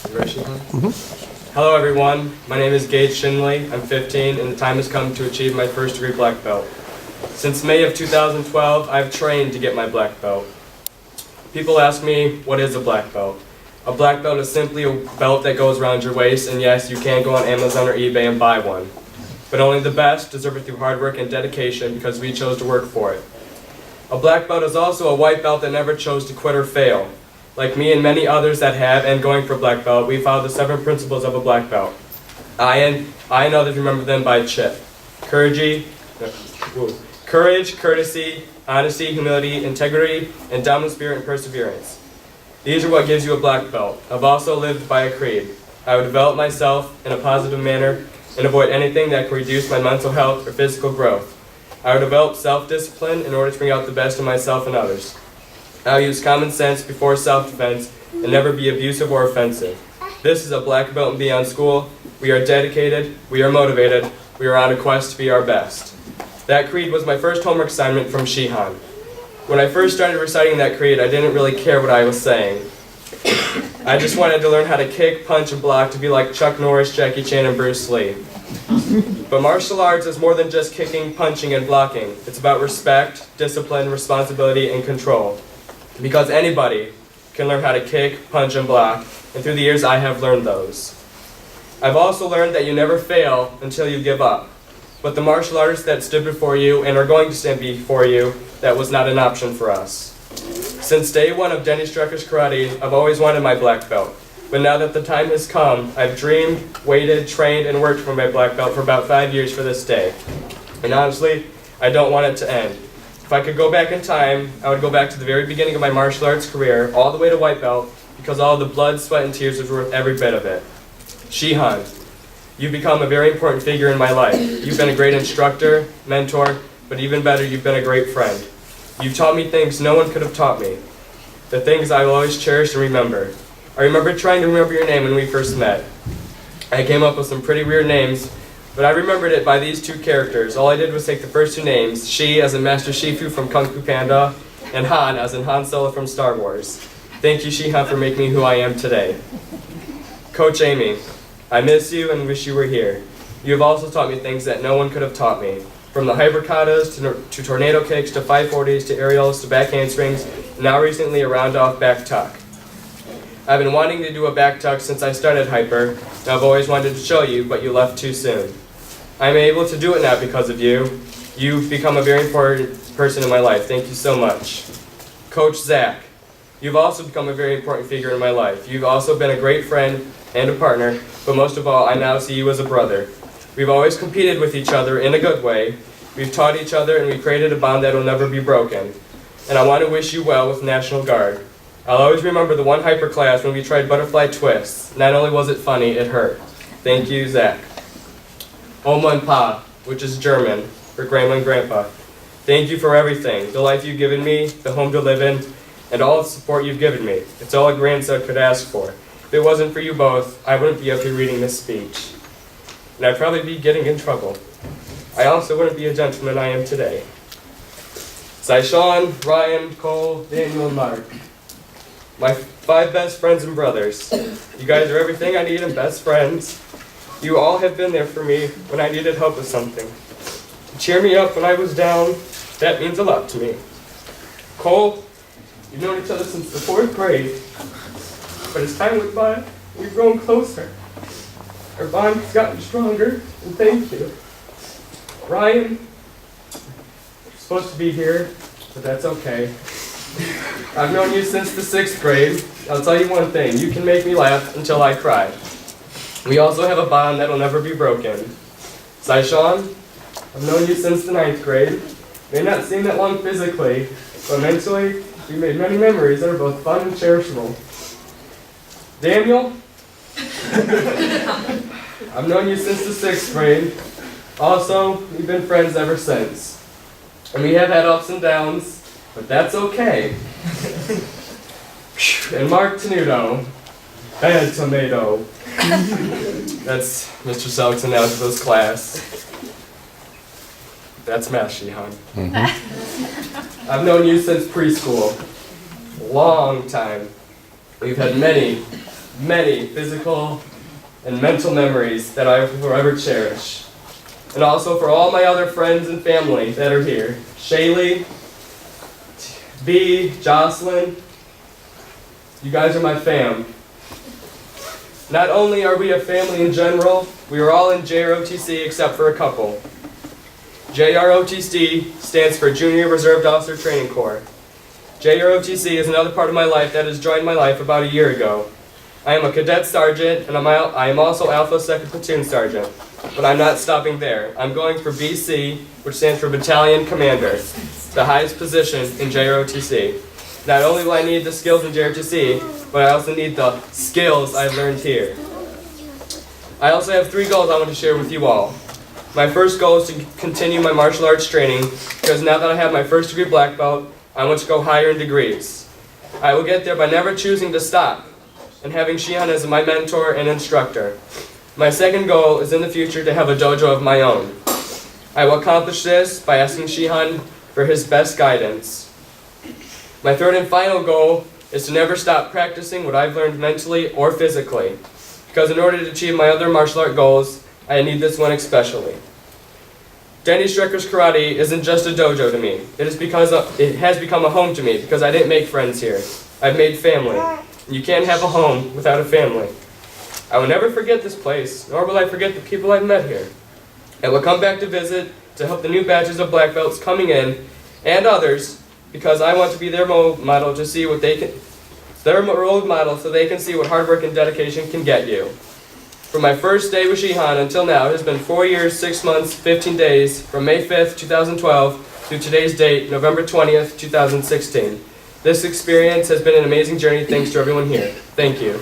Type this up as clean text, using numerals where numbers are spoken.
Hello everyone, my name is Gaige Shinley, I'm 15 and the time has come to achieve my first degree black belt. Since May of 2012, I've trained to get my black belt. People ask me, what is a black belt? A black belt is simply a belt that goes around your waist, and yes, you can go on Amazon or eBay and buy one. But only the best deserve it through hard work and dedication because we chose to work for it. A black belt is also a white belt that never chose to quit or fail. Like me and many others that have and going for black belt, we follow the 7 principles of a black belt. I and others remember them by CHIP. Courage, courtesy, honesty, humility, integrity, endowment spirit, and perseverance. These are what gives you a black belt. I've also lived by a creed. I would develop myself in a positive manner and avoid anything that could reduce my mental health or physical growth. I would develop self-discipline in order to bring out the best in myself and others. I'll use common sense before self-defense and never be abusive or offensive. This is a black belt and beyond school. We are dedicated, we are motivated, we are on a quest to be our best. That creed was my first homework assignment from Shihan. When I first started reciting that creed, I didn't really care what I was saying. I just wanted to learn how to kick, punch, and block to be like Chuck Norris, Jackie Chan, and Bruce Lee. But martial arts is more than just kicking, punching, and blocking. It's about respect, discipline, responsibility, and control. Because anybody can learn how to kick, punch, and block, and through the years I have learned those. I've also learned that you never fail until you give up. But the martial artists that stood before you and are going to stand before you, that was not an option for us. Since day one of Denny Strecker's karate, I've always wanted my black belt. But now that the time has come, I've dreamed, waited, trained, and worked for my black belt for about 5 years for this day. And honestly, I don't want it to end. If I could go back in time, I would go back to the very beginning of my martial arts career, all the way to white belt, because all the blood, sweat, and tears was worth every bit of it. Shihan, you've become a very important figure in my life. You've been a great instructor, mentor, but even better, you've been a great friend. You've taught me things no one could have taught me. The things I will always cherish and remember. I remember trying to remember your name when we first met. I came up with some pretty weird names, but I remembered it by these 2 characters. All I did was take the first 2 names, Shi as in Master Shifu from Kung Fu Panda, and Han as in Han Solo from Star Wars. Thank you, Shihan, for making me who I am today. Coach Amy, I miss you and wish you were here. You have also taught me things that no one could have taught me. From the hyperkatas to tornado kicks to 540s to aerials to back handsprings, and now recently a round-off back tuck. I've been wanting to do a back tuck since I started hyper, and I've always wanted to show you, but you left too soon. I'm able to do it now because of you. You've become a very important person in my life. Thank you so much. Coach Zach, you've also become a very important figure in my life. You've also been a great friend and a partner, but most of all, I now see you as a brother. We've always competed with each other in a good way. We've taught each other and we've created a bond that will never be broken. And I want to wish you well with National Guard. I'll always remember the one hyper class when we tried butterfly twists. Not only was it funny, it hurt. Thank you, Zach. Oma and Pa, which is German for Grandma and Grandpa. Thank you for everything. The life you've given me, the home to live in, and all the support you've given me. It's all a grandson could ask for. If it wasn't for you both, I wouldn't be up here reading this speech. And I'd probably be getting in trouble. I also wouldn't be a gentleman I am today. Sean, Ryan, Cole, Daniel, and Mark. My 5 best friends and brothers. You guys are everything I need and best friends. You all have been there for me when I needed help with something. You cheer me up when I was down. That means a lot to me. Cole, you've known each other since the 4th grade. But as time went by, we've grown closer. Our bond has gotten stronger, and thank you. Ryan, you're supposed to be here, but that's okay. I've known you since the 6th grade. I'll tell you one thing, you can make me laugh until I cry. We also have a bond that'll never be broken. Sean, I've known you since the 9th grade. May not seem that long physically, but mentally, we made many memories that are both fun and cherishable. Daniel, I've known you since the 6th grade. Also, we've been friends ever since. And we have had ups and downs, but that's okay. And Mark Tenuto, bad tomato. That's Mr. Selk's algebra class. That's math, Shihan. I've known you since preschool. Long time. We've had many many physical and mental memories that I will forever cherish. And also for all my other friends and family that are here. Shaylee, B, Jocelyn, you guys are my fam. Not only are we a family in general, we are all in JROTC except for a couple. JROTC stands for Junior Reserve Officer Training Corps. JROTC is another part of my life that has joined my life about a year ago. I am a cadet sergeant, and I am also Alpha 2nd Platoon Sergeant. But I'm not stopping there. I'm going for BC, which stands for Battalion Commander, the highest position in JROTC. Not only will I need the skills in JROTC, but I also need the skills I've learned here. I also have 3 goals I want to share with you all. My first goal is to continue my martial arts training, because now that I have my first degree black belt, I want to go higher in degrees. I will get there by never choosing to stop, and having Shihan as my mentor and instructor. My second goal is in the future to have a dojo of my own. I will accomplish this by asking Shihan for his best guidance. My third and final goal is to never stop practicing what I've learned mentally or physically, because in order to achieve my other martial art goals, I need this one especially. Denny Strecker's Karate isn't just a dojo to me. It has become a home to me because I didn't make friends here. I've made family. You can't have a home without a family. I will never forget this place, nor will I forget the people I've met here. I will come back to visit to help the new batches of black belts coming in and others, because I want to be their role model to see what they can, their role model so they can see what hard work and dedication can get you. From my first day with Shihan until now, it has been 4 years, 6 months, 15 days, from May 5th, 2012 to today's date, November 20th, 2016. This experience has been an amazing journey thanks to everyone here. Thank you.